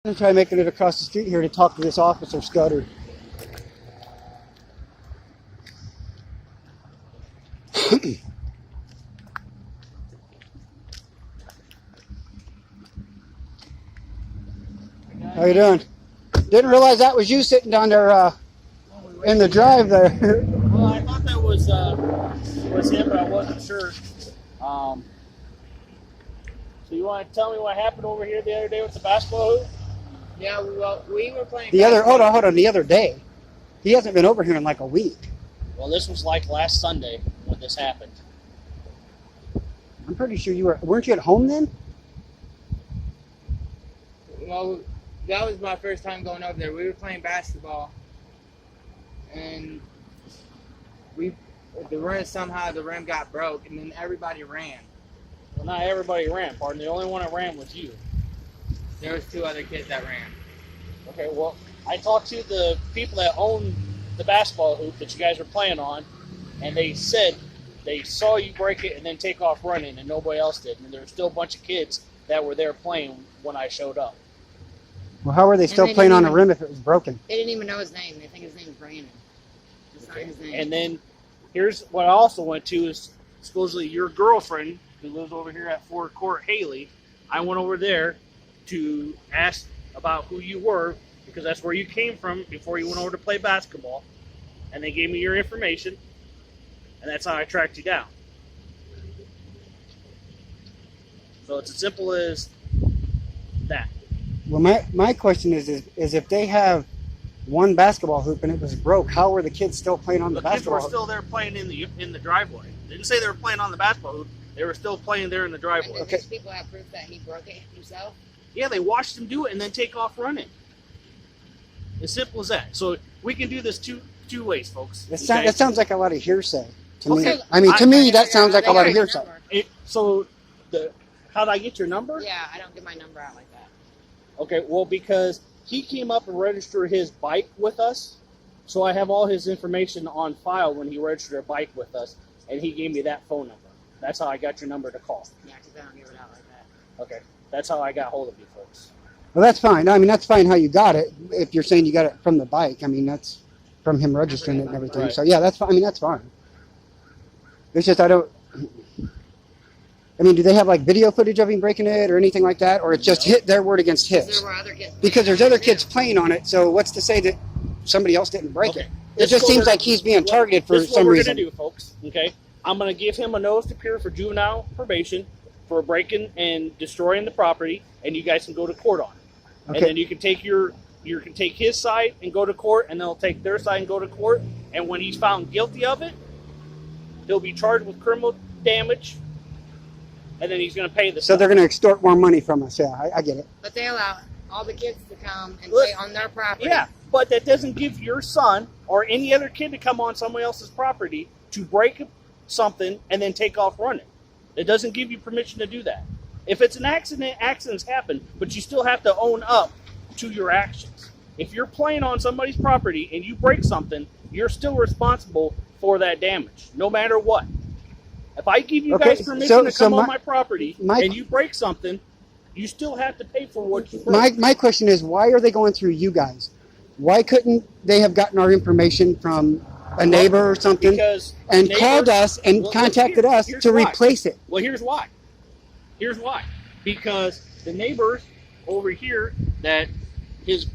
I'm going to try making it across the street here to talk to this officer, Scudder. How you doing? Didn't realize that was you sitting down there in the drive there. Well, I thought that was him, but I wasn't sure. So you want to tell me what happened over here the other day with the basketball hoop? Yeah, we were playing. Hold on. The other day, he hasn't been over here in like a week. Well, this was like last Sunday when this happened. I'm pretty sure weren't you at home then? Well, that was my first time going over there. We were playing basketball, and somehow the rim got broke, and then everybody ran. Well, not everybody ran, pardon. The only one that ran was you. There was 2 other kids that ran. Okay, well, I talked to the people that own the basketball hoop that you guys were playing on, and they said they saw you break it and then take off running, and nobody else did. And there were still a bunch of kids that were there playing when I showed up. Well, how were they still playing on a rim if it was broken? They didn't even know his name. They think his name's Brandon. That's not his name. And then here's what I also went to is supposedly your girlfriend who lives over here at Ford Court, Haley. I went over there to ask about who you were because that's where you came from before you went over to play basketball. And they gave me your information, and that's how I tracked you down. So it's as simple as that. Well, my question is if they have one basketball hoop and it was broke, how were the kids still playing on the basketball hoop? The kids were still there playing in the driveway. They didn't say they were playing on the basketball hoop. They were still playing there in the driveway. And these people have proof that he broke it himself? Yeah, they watched him do it and then take off running. As simple as that. So we can do this two ways, folks. That sounds like a lot of hearsay to me. Okay. I mean, to me, that sounds like a lot of hearsay. How did I get your number? Yeah, I don't get my number out like that. Okay, well, because he came up and registered his bike with us, so I have all his information on file when he registered a bike with us, and he gave me that phone number. That's how I got your number to call. Yeah, because I don't give it out like that. Okay, that's how I got hold of you folks. Well, that's fine. I mean, that's fine how you got it. If you're saying you got it from the bike, I mean, that's from him registering it and everything. Right. So, yeah, that's fine. I mean, that's fine. It's just do they have like video footage of him breaking it or anything like that? Or it's just their word against his? There were other kids. Because there's other kids playing on it, so what's to say that somebody else didn't break it? It just seems like he's being targeted for some reason. This is what we're going to do, folks, okay? I'm going to give him a notice to appear for juvenile probation for breaking and destroying the property, and you guys can go to court on it. Okay. And then you can take take his side and go to court, and they'll take their side and go to court, and when he's found guilty of it, he'll be charged with criminal damage, and then he's going to pay the So they're going to extort more money from us. Yeah, I get it. But they allow all the kids to come and play on their property. Yeah, but that doesn't give your son or any other kid to come on somebody else's property to break something and then take off running. It doesn't give you permission to do that. If it's an accident, accidents happen, but you still have to own up to your actions. If you're playing on somebody's property and you break something, you're still responsible for that damage, no matter what. If I give you guys permission to come on my property and you break something, you still have to pay for what you broke. My question is, why are they going through you guys? Why couldn't they have gotten our information from a neighbor or something and called us and contacted us to replace it? Well, here's why. Because the neighbors over here that his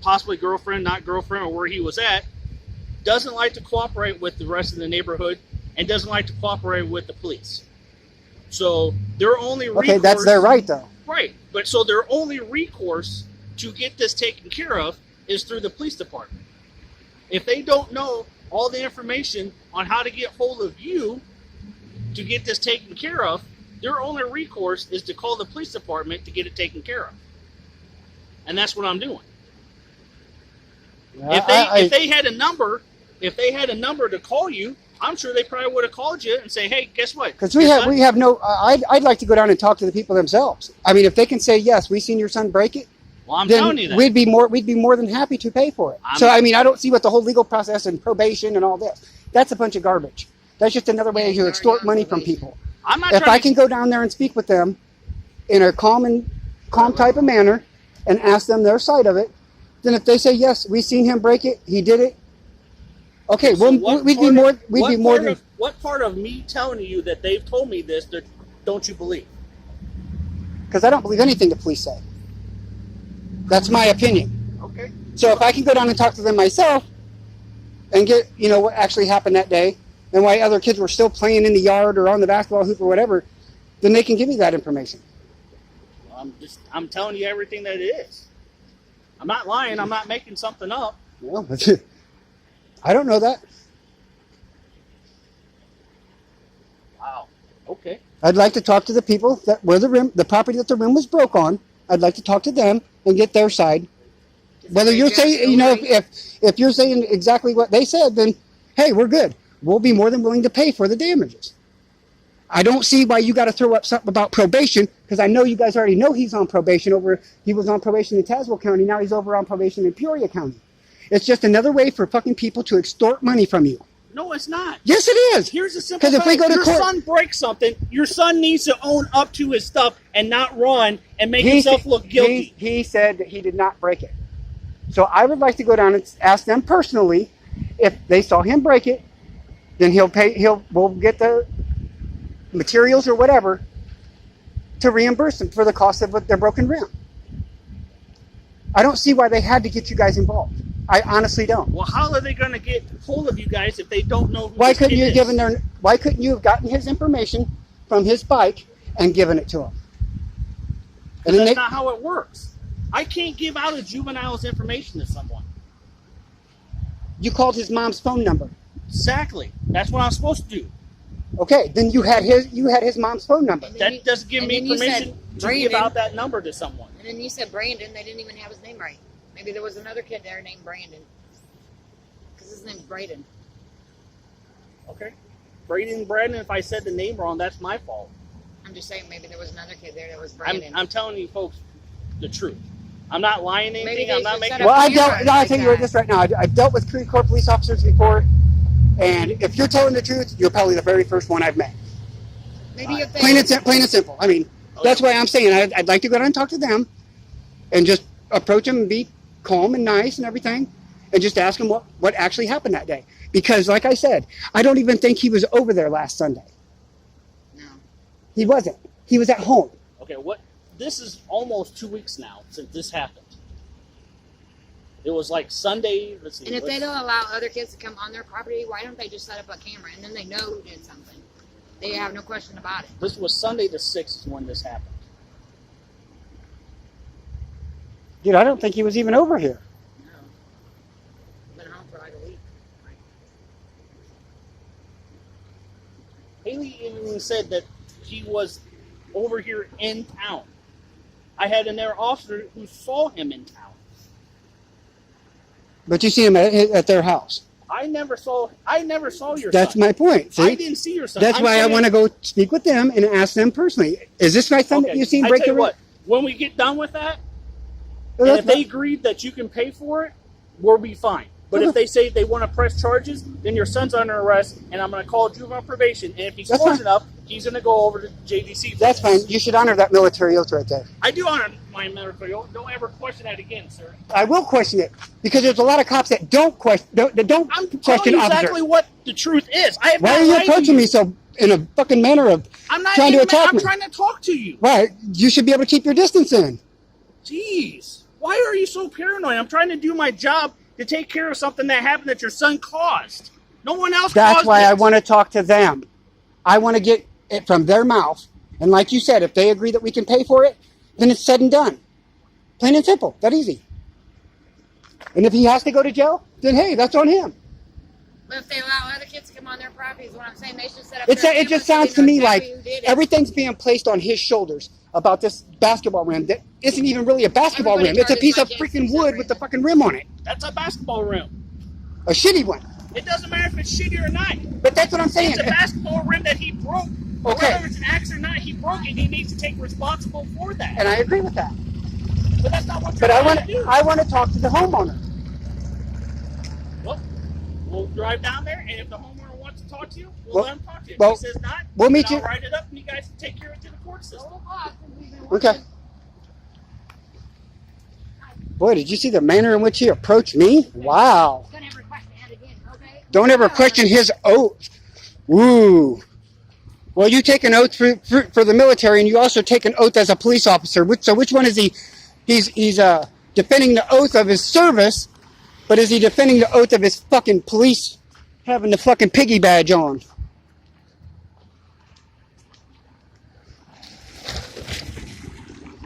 possibly girlfriend, not girlfriend, or where he was at, doesn't like to cooperate with the rest of the neighborhood and doesn't like to cooperate with the police. So their only recourse... Okay, that's their right, though. Right, but so their only recourse to get this taken care of is through the police department. If they don't know all the information on how to get hold of you to get this taken care of, their only recourse is to call the police department to get it taken care of. And that's what I'm doing. If they had a number to call you, I'm sure they probably would have called you and say, "Hey, guess what?" Because we have no. I'd like to go down and talk to the people themselves. I mean, if they can say yes, we seen your son break it. Well, I'm telling you that we'd be more than happy to pay for it. I don't see what the whole legal process and probation and all this. That's a bunch of garbage. That's just another way to extort money from people. If I can go down there and speak with them in a calm type of manner, and ask them their side of it. Then if they say, yes, we seen him break it, he did it. Okay, So we'd be more than... What part of me telling you that they've told me this that don't you believe? Because I don't believe anything the police say. That's my opinion. Okay. So if I can go down and talk to them myself and get, what actually happened that day and why other kids were still playing in the yard or on the basketball hoop or whatever, then they can give me that information. I'm telling you everything that it is. I'm not lying. I'm not making something up. Well, I don't know that. Wow. Okay. I'd like to talk to the people where the property that the rim was broke on. I'd like to talk to them and get their side. Whether you're saying, if you're saying exactly what they said, then hey, we're good. We'll be more than willing to pay for the damages. I don't see why you got to throw up something about probation, because I know you guys already know he's on probation. He was on probation in Tazewell County. Now he's over on probation in Peoria County. It's just another way for fucking people to extort money from you. No, it's not. Yes, it is. Here's a simple Because if we go to your court, son breaks something, your son needs to own up to his stuff and not run and make himself look guilty. He said that he did not break it. So I would like to go down and ask them personally if they saw him break it. Then we'll get the materials or whatever to reimburse them for the cost of their broken rim. I don't see why they had to get you guys involved. I honestly don't. Well, how are they going to get hold of you guys if they don't know who Why couldn't you have gotten his information from his bike and given it to him? And that's not how it works. I can't give out a juvenile's information to someone. You called his mom's phone number. Exactly. That's what I'm supposed to do. Okay, then you had his mom's phone number. That doesn't give me permission to give out that number to someone. And then you said Brandon. They didn't even have his name right. Maybe there was another kid there named Brandon. Because his name's Braden. Okay. Brandon, if I said the name wrong, that's my fault. I'm just saying maybe there was another kid there that was Brandon. I'm telling you folks the truth. I'm not lying anything. I'm not making... Well, I'll tell you this right now. I've dealt with Creve Coeur police officers before, and if you're telling the truth, you're probably the very first one I've met. Maybe if they... Plain and simple. I mean, that's why I'm saying I'd like to go down and talk to them and just approach them and be calm and nice and everything, and just ask him what actually happened that day. Because, like I said, I don't even think he was over there last Sunday. No. He wasn't. He was at home. Okay, this is almost 2 weeks now since this happened. It was like Sunday. Let's see. And if they don't allow other kids to come on their property, why don't they just set up a camera and then they know who did something? They have no question about it. This was Sunday the 6th is when this happened. Dude, I don't think he was even over here. No. Been home for like a week. Haley even said that he was over here in town. I had another officer who saw him in town. But you see him at their house. I never saw your That's son. my point. See? I didn't see your son. That's why I want to go speak with them and ask them personally. Is this my son that you've seen break the rim? What? When we get done with that, and if they agreed that you can pay for it, we'll be fine. But if they say they want to press charges, then your son's under arrest, and I'm going to call juvenile probation. And if he's close enough, he's going to go over to JDC. That's fine. You should honor that military oath right there. I do honor my military oath. Don't ever question that again, sir. I will question it because there's a lot of cops that don't question. I'm telling you exactly what the truth is. Why are you approaching me so in a fucking manner of trying to attack me? I'm trying to talk to you. Right. You should be able to keep your distance in. Jeez. Why are you so paranoid? I'm trying to do my job to take care of something that happened that your son caused. No one else caused it. That's why I want to talk to them. I want to get it from their mouth. And like you said, if they agree that we can pay for it, then it's said and done. Plain and simple. That easy. And if he has to go to jail, then hey, that's on him. But if they allow other kids to come on their property, is what I'm saying. They should set up. It just sounds to me like everything's being placed on his shoulders about this basketball rim that isn't even really a basketball rim. It's a piece of freaking wood with the fucking rim on it. That's a basketball rim. A shitty one. It doesn't matter if it's shitty or not. But that's what I'm saying. It's a basketball rim that he broke. Okay. Whether it's an axe or not, he broke it. He needs to take responsible for that. And I agree with that. But that's not what you're trying to do. I want to talk to the homeowner. Well, we'll drive down there, and if the homeowner wants to talk to you, we'll let him talk to you. Well, if he says not, we'll meet you. I'll write it up, and you guys can take care of it to the court system. Okay. Boy, did you see the manner in which he approached me? Wow. Don't ever question that again, okay? Don't ever question his oath. Woo. Well, you take an oath for the military, and you also take an oath as a police officer. So which one is he? He's defending the oath of his service, but is he defending the oath of his fucking police having the fucking piggy badge on?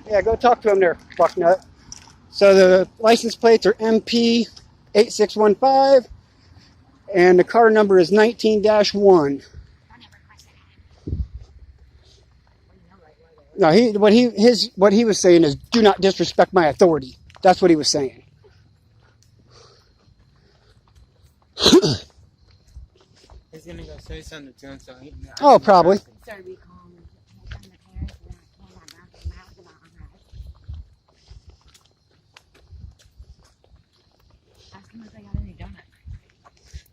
Yeah, go talk to him there, fucknut. So the license plates are MP8615, and the car number is 19-1. Don't ever question that. No, what he was saying is, do not disrespect my authority. That's what he was saying. He's gonna go say something to him, so he. Oh, probably. Sir, be calm. Take on the parents and I cannot knock him out of the Ask him if they got any donuts.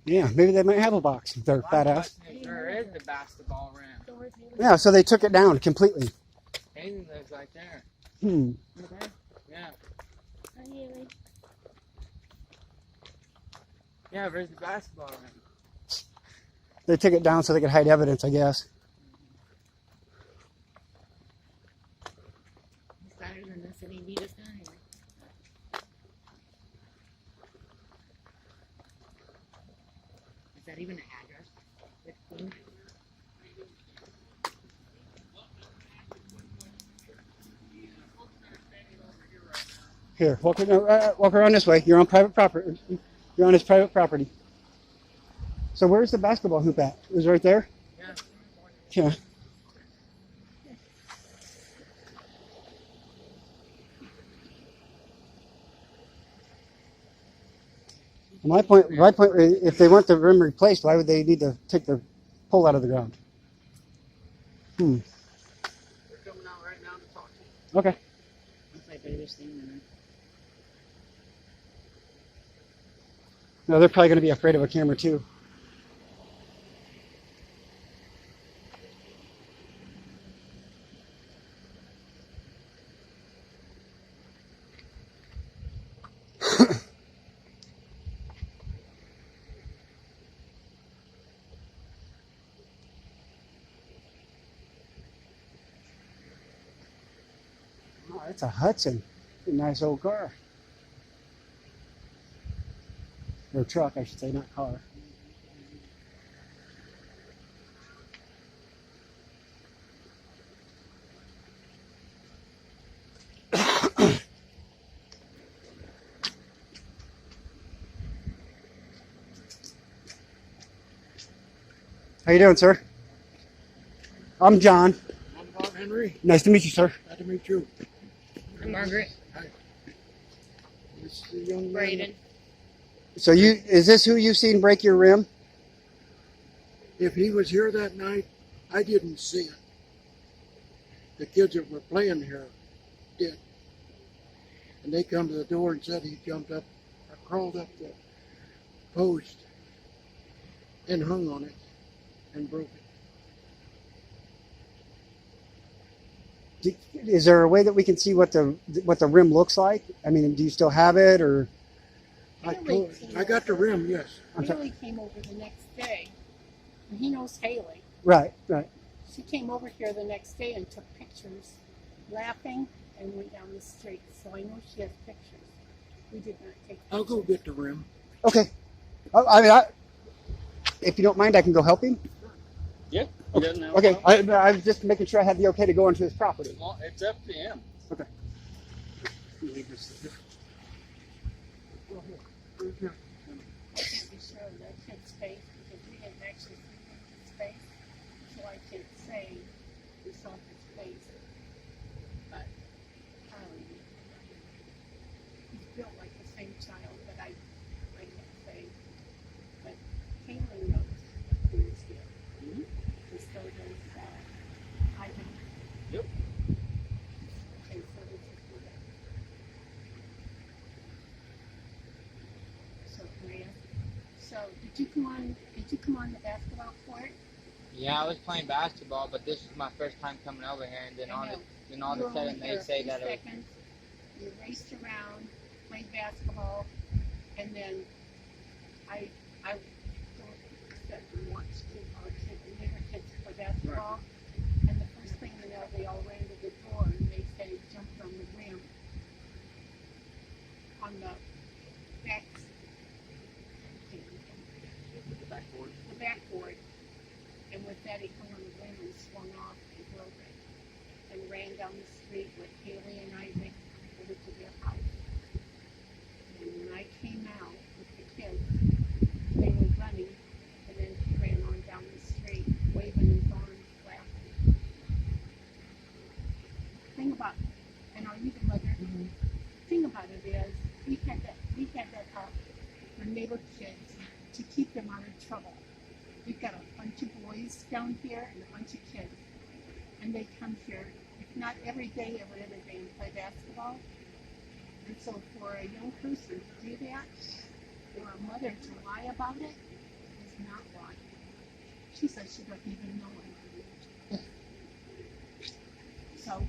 Yeah, maybe they might have a box. They're fat ass. There is the basketball rim. Yeah, so they took it down completely. Hayden lives right there. Okay. Yeah. Hi, Haley. Yeah, where's the basketball rim? They took it down so they could hide evidence, I guess. He's better than this and he beat us down here. Is that even an address? 15? Here, walk around this way. You're on private property. You're on his private property. So where's the basketball hoop at? It was right there? Yeah. Yeah. My point, if they want the rim replaced, why would they need to take the pole out of the ground? They're coming out right now to talk to you. Okay. Looks like they're just standing there. No, they're probably going to be afraid of a camera too. Oh, it's a Hudson. A nice old car. Or truck, I should say, not car. How you doing, sir? I'm John. I'm Bob Henry. Nice to meet you, sir. Glad to meet you. I'm Margaret. This is the young man. Braden. So is this who you've seen break your rim? If he was here that night, I didn't see it. The kids that were playing here did. And they come to the door and said he jumped up or crawled up the post and hung on it and broke it. Is there a way that we can see what the rim looks like? I mean, do you still have it, or? I got the rim, yes. Haley came over the next day, and he knows Haley. Right. She came over here the next day and took pictures, laughing, and went down the street. So I know she has pictures. We did not take pictures. I'll go get the rim. Okay. If you don't mind, I can go help him. Yeah. He doesn't have a Okay. problem. I was just making sure I had the okay to go onto his property. Well, it's up to him. Okay. I can't be sure of that kid's face because we didn't actually see his face. So I can't say we saw his face. But he's built like the same child, but I can't say. But Haley knows who is here. And so does Ivan. Yep. Okay, so this is the guy. So can I ask? So did you come on the basketball court? Yeah, I was playing basketball, but this is my first time coming over here, and then all of a sudden they say that it was. You raced around, played basketball, and then I sit and watch our kids, the neighbor kids play basketball, and the first thing you know, they all ran to the door and they say jumped on the rim on the back the backboard, and with that he hung on the rim and swung off and broke it, and ran down the street with Haley and Isaac over to their house. And when I came out with the kids, they were running, and then he ran on down the street, waving his arms, laughing. Thing about, and are you the mother? Mhm. Thing about it is, we had that our neighbor kids to keep them out of trouble. We've got a bunch of boys down here and a bunch of kids, and they come here, if not every day, every other day, and play basketball. And so for a young person to do that, or a mother to lie about it, is not right. She says she doesn't even know it. So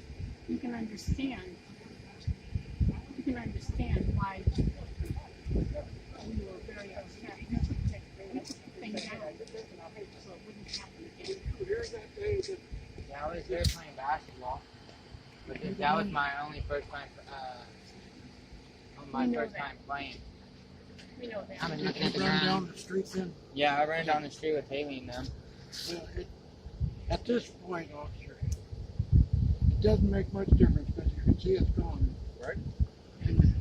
you can understand why we were very upset. We took the thing down so it wouldn't happen again. Yeah, I was there playing basketball, but that was my only first time. My We know first that. time playing. We know that. I'm in Did looking at you the run down ground. the street then? Yeah, I ran down the street with Haley and them. Well, at this point, officer, it doesn't make much difference because you can see it's gone. Right. And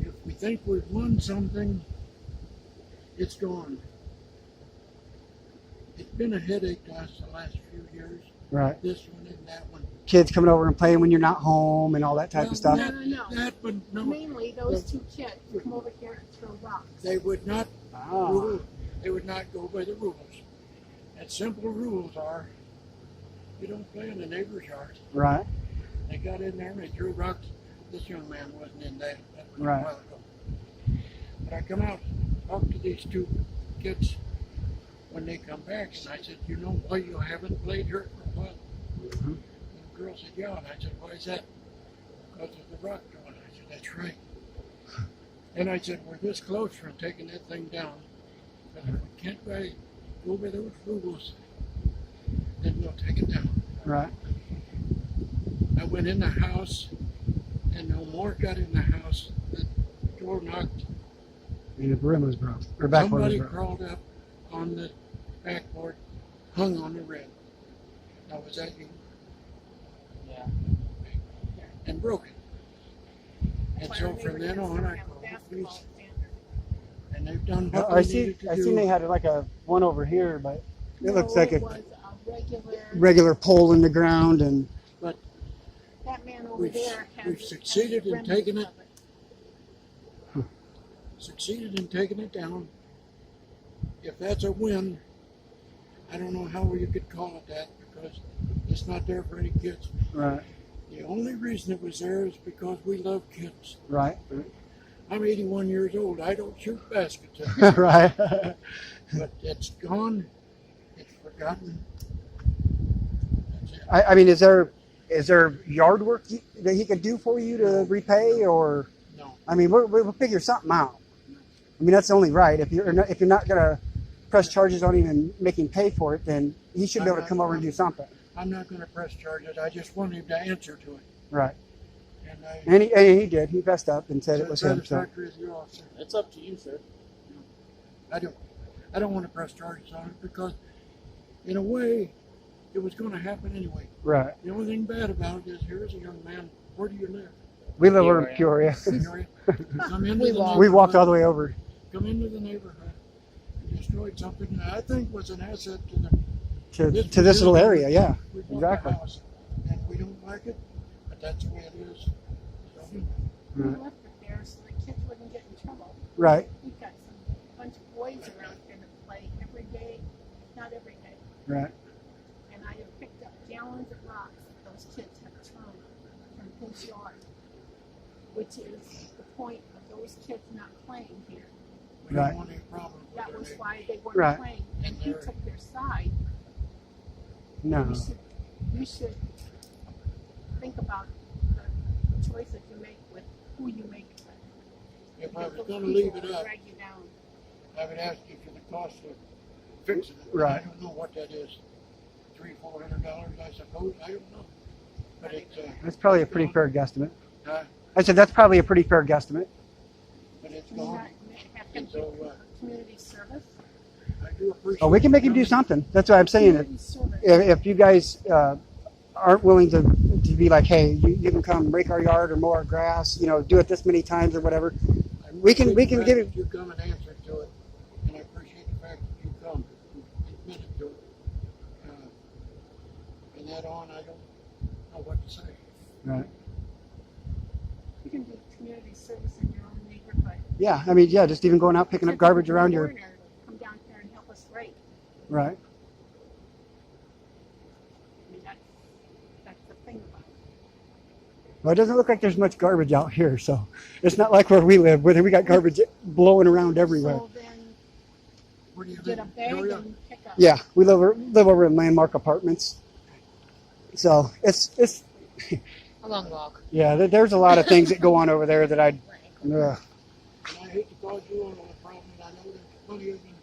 if we think we've won something, it's gone. It's been a headache to us the last few years. Right. This one and that one. Kids coming over and playing when you're not home and all that type Well, of stuff. No. That, but no, Mainly those two kids come over here and throw rocks. they would not Ah. rule. They would not go by the rules. And simple rules are, you don't play in the neighbor's yard. Right. They got in there and they threw rocks. This young man wasn't in that. That was Right. a while ago. But I come out, talk to these two kids when they come back, and I said, "You know why you haven't played here for a while?" Mhm. And the girl said, "Yeah." And I said, "Why is that?" "Because of the rock throwing." I said, "That's right." And I said, "We're this close from taking that thing down. But if we can't go by those rules, then we'll take it down." Right. I went in the house, and no more got in the house. The door knocked. And the rim was broke. Or backboard was Somebody broke. crawled up on the backboard, hung on the rim. Now, was that you? Yeah. And broke it. And Why so our from neighbor then kids on, don't I have a called the basketball police, standard. and they've done what I they see. needed to I do. seen they had like a one over here, but it looks No, like it a was a regular. regular pole in the ground, and That man over We've- there has. we've succeeded in remnants taking it. of Succeeded in taking it down. If that's a win, I don't know how you could call it that because it's not there for any kids. right, The only reason it was there is because we love kids. right, I'm 81 years old. I don't shoot baskets, right. but it's gone. It's forgotten. That's it. I mean, is there yard work that he could do for you to repay, or No. I mean, we'll figure something out. I mean, that's only right. If you're not gonna press charges on him and make him pay for it, then he should be able to come over and do something. I'm not going to press charges. I just want him to answer to it. Right. And I And he did. He fessed up and said it was him. So satisfactory as you officer. It's up to you, sir. I don't want to press charges on it because, in a way, it was going to happen anyway. right. The only thing bad about it is here's a young man. Where do you live? We live over in Peoria. Peoria. Come into the We walked all the neighborhood- way over Come into the neighborhood and destroyed something that I think was an asset to the to this little area. Yeah. We bought Exactly. the house, and we don't like it, but that's the way it is. So, We Right. left it there so the kids wouldn't get in trouble. Right. We've got a bunch of boys around here that play every day, if not every day. Right. And I have picked up gallons of rocks that those kids have thrown from his yard, which is the point of those kids not playing here. we Right. don't want any problem with That our was neighbors. why they weren't Right. playing, and he took their side. No. You should think about the choices you make with who you make. If I was gonna leave it up, Drag you down. I would ask you for the cost of fixing it. Right. I don't know what that is. $300-400, I suppose. I don't know. But it's That's probably a pretty fair guesstimate. uh, I said that's probably a pretty fair guesstimate. but it's Do you gone. not have him So, do community service? I do appreciate. Oh, we can make him do you coming. something. That's what I'm saying. Community service. If you guys aren't willing to be like, hey, you can come rake our yard or mow our grass, do it this many times or whatever. We can appreciate give the you. fact that you come and answer to it, and I appreciate the fact that you come and admitted to it. And that on, I don't know what to say. Right. You can do community service in your own neighborhood. Yeah, I mean, yeah, just even going out picking up garbage around your. Foreigner, come down here and help us rake. Right. I mean, that's the thing about it. Well, it doesn't look like there's much garbage out here, so it's not like where we live, where we got garbage blowing around everywhere. So then Where do you get a live? bag Area? and pick up. Yeah, we live over in Landmark Apartments. So it's A long walk. yeah. There's a lot of things that go on over there that I'd. And I hate to cause you on a problem, I know there's plenty of them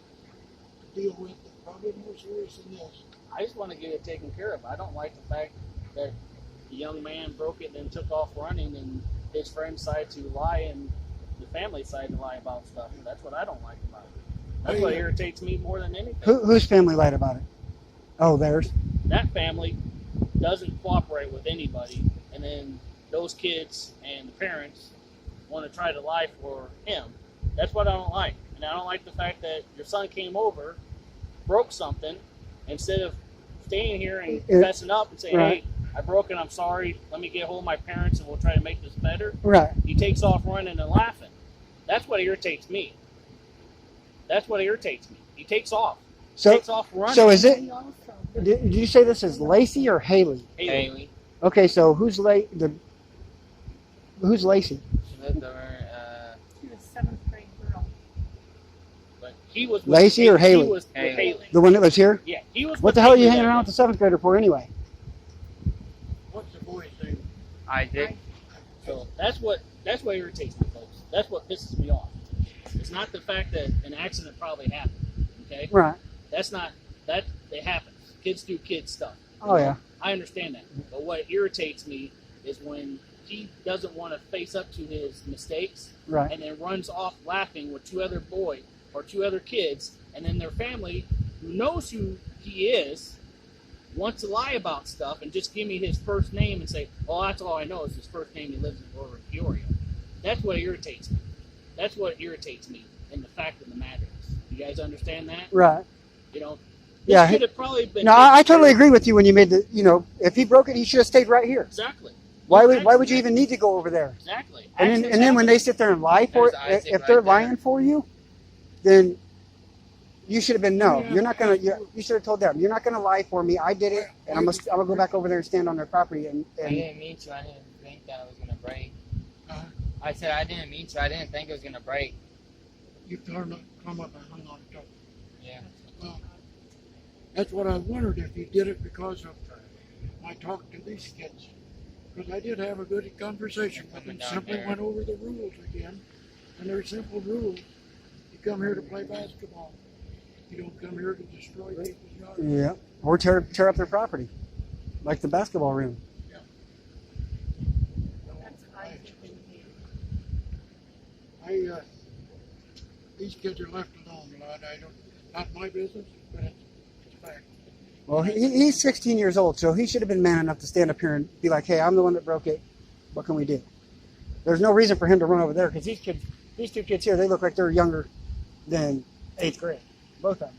to deal with, but probably more serious than this. I just want to get it taken care of. I don't like the fact that the young man broke it and then took off running, and his friends decided to lie and the family decided to lie about stuff. That's what I don't like about it. That's what irritates me more than anything. whose family lied about it? Oh, theirs. That family doesn't cooperate with anybody, and then those kids and the parents want to try to lie for him. That's what I don't like. And I don't like the fact that your son came over, broke something, instead of staying here and fessing up and saying, Right. hey, I broke it, I'm sorry, let me get hold of my parents and we'll try to make this better. Right. He takes off running and laughing. That's what irritates me. That's what irritates me. He takes off. So Takes off running. so is it? We also, Did you say this is Lacey or Haley? Haley. Okay, so who's Lacey? She lived over, she was 7th grade girl. But he was with Lacey or Haley? He was with Haley. Haley. The one that lives here? Yeah, he was. What with the hell are you Haley hanging that around with the 7th grader for anyway? What's the boy's name? Isaac. So that's what irritates me, folks. That's what pisses me off. It's not the fact that an accident probably happened. Okay, Right. that's not that. It happens. Kids do kid stuff. Oh yeah. I understand that. But what irritates me is when he doesn't want to face up to his mistakes Right. and then runs off laughing with two other boys or two other kids, and then their family, who knows who he is, wants to lie about stuff and just give me his first name and say, "Oh, that's all I know is his first name. He lives in Aurora, Peoria." That's what irritates me. That's what irritates me. And the fact of the matter is, you guys understand that? Right. You know, Yeah, this could have probably been. No, I totally agree with you when you made the. If he broke it, he should have stayed right here. Exactly. Why would you even need to go over there? Exactly. And then when they sit there and lie for it, There's Isaac if they're right there. lying for you, then you should have been no. Yeah. You're not gonna. You should have told them you're not gonna lie for me. I did it, and I'm gonna go back over there and stand on their property I and didn't mean to. I didn't think that it was gonna break. Uh, I said I didn't mean to. I didn't think it was gonna break. You come up and hung on to it. Yeah. Well, that's what I wondered if you did it because of my talk to these kids. Because I did have a good conversation with them. Coming down Simply there. went over the rules again. And they're simple rules. You come here to play basketball. You don't come here to destroy people's yards. yeah, or tear up their property, like the basketball room. That's Isaac and Haley. These kids are left alone a lot. Not my business, but it's fact. Well, he's 16 years old, so he should have been man enough to stand up here and be like, "Hey, I'm the one that broke it. What can we do?" There's no reason for him to run over there because these two kids here, they look like they're younger than 8th grade, both of them.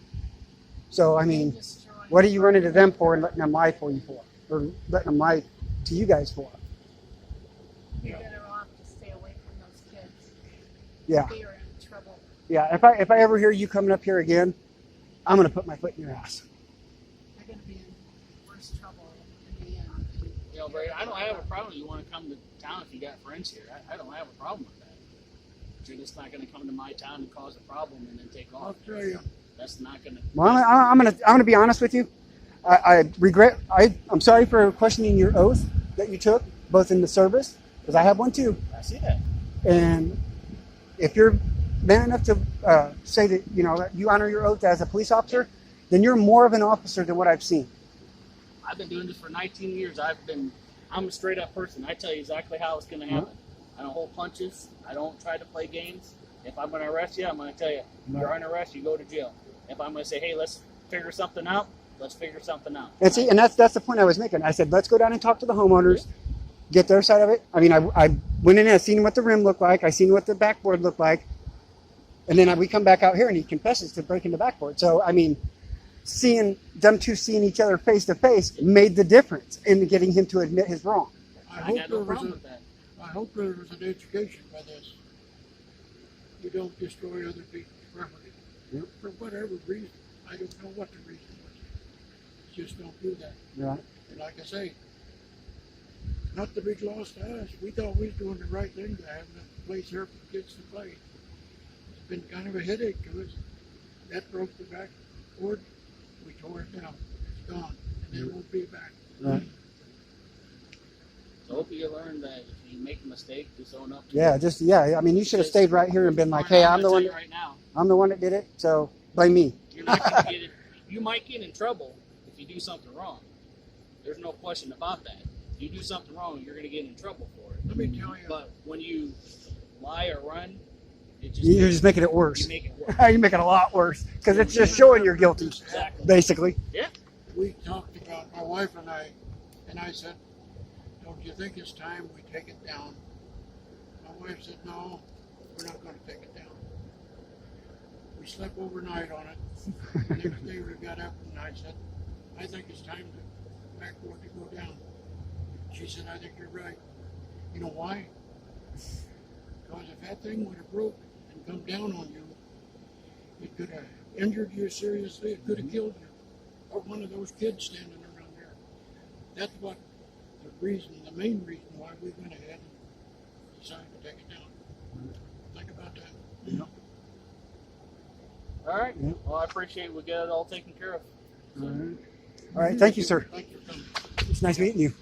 So I mean, Destroying what are you running to them for and letting them lie for you for, or letting them lie to you guys for? You're better off to stay away from those kids. Yeah, They are in trouble. yeah. If I ever hear you coming up here again, I'm gonna put my foot in your ass. They're going to be in worse trouble in the end. You know, Brady, I don't have a problem. You want to come to town if you got friends here. I don't have a problem with that. But you're just not going to come to my town and cause a problem and then take I'll off. tell you, That's not going to. Well, I'm gonna be honest with you. I regret. I'm sorry for questioning your oath that you took, both in the service, because I have one too. I see that. And if you're man enough to say that you honor your oath as a police officer, then you're more of an officer than what I've seen. I've been doing this for 19 years. I'm a straight up person. I tell you exactly how it's going to happen. I don't hold punches. I don't try to play games. If I'm going to arrest you, I'm going to tell you, you're under arrest, you go to jail. If I'm going to say, hey, let's figure something out, let's figure something out. And see, and that's the point I was making. I said, let's go down and talk to the homeowners, get their side of it. I mean, I went in and I seen what the rim looked like. I seen what the backboard looked like. And then we come back out here and he confesses to breaking the backboard. So, I mean, seeing each other face to face made the difference in getting him to admit his wrong. I got no problem with that. I hope there was an education by this. You don't destroy other people's property. Yep. For whatever reason. I don't know what the reason was. Just don't do that. Right. And like I say, not the big loss to us. We thought we was doing the right thing to have a place here for kids to play. It's been kind of a headache to us. That broke the backboard. We tore it down. It's gone. And it won't be back. Right. So I hope you learn that if you make a mistake, just own up to it. Yeah. I mean, you should have stayed right here and been like, hey, I'm the one. Right now, I'm the one that did it. So blame me. you're not going to get it. You might get in trouble if you do something wrong. There's no question about that. If you do something wrong, you're going to get in trouble for it. Let me tell you. But when you lie or run, it just You're just making it worse. You make it worse. You make it a lot worse because it's just showing you're guilty, Exactly. basically. Yeah. We talked about, my wife and I said, don't you think it's time we take it down? My wife said, no, we're not going to take it down. We slept overnight on it. The next day we got up and I said, I think it's time for the backboard to go down. She said, I think you're right. You know why? Because if that thing would have broke and come down on you, it could have injured you seriously, it could have killed you. Or one of those kids standing around there. That's what the main reason why we went ahead and decided to take it down. Think about that. Yeah. All right. Yeah. Well, I appreciate we get it all taken care of. So, All right. Thank you, sir. Thank you for coming. It's nice meeting you.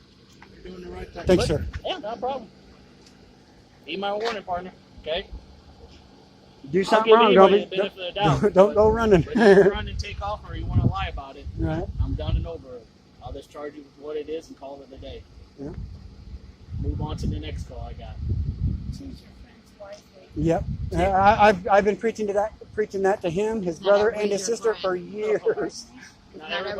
You're doing the right thing. Thanks, sir. Yeah, no problem. Be my warning partner, okay? Do I'll something give wrong. anybody the benefit of the doubt. Don't go running. But if you run and take off or you want to lie about it, Right. I'm done and over it. I'll just charge you with what it is and call it a day. Yeah. Move on to the next call I got. Choose your friends wisely. Yep. I've been preaching that to him, his brother, and his sister for years. Not everybody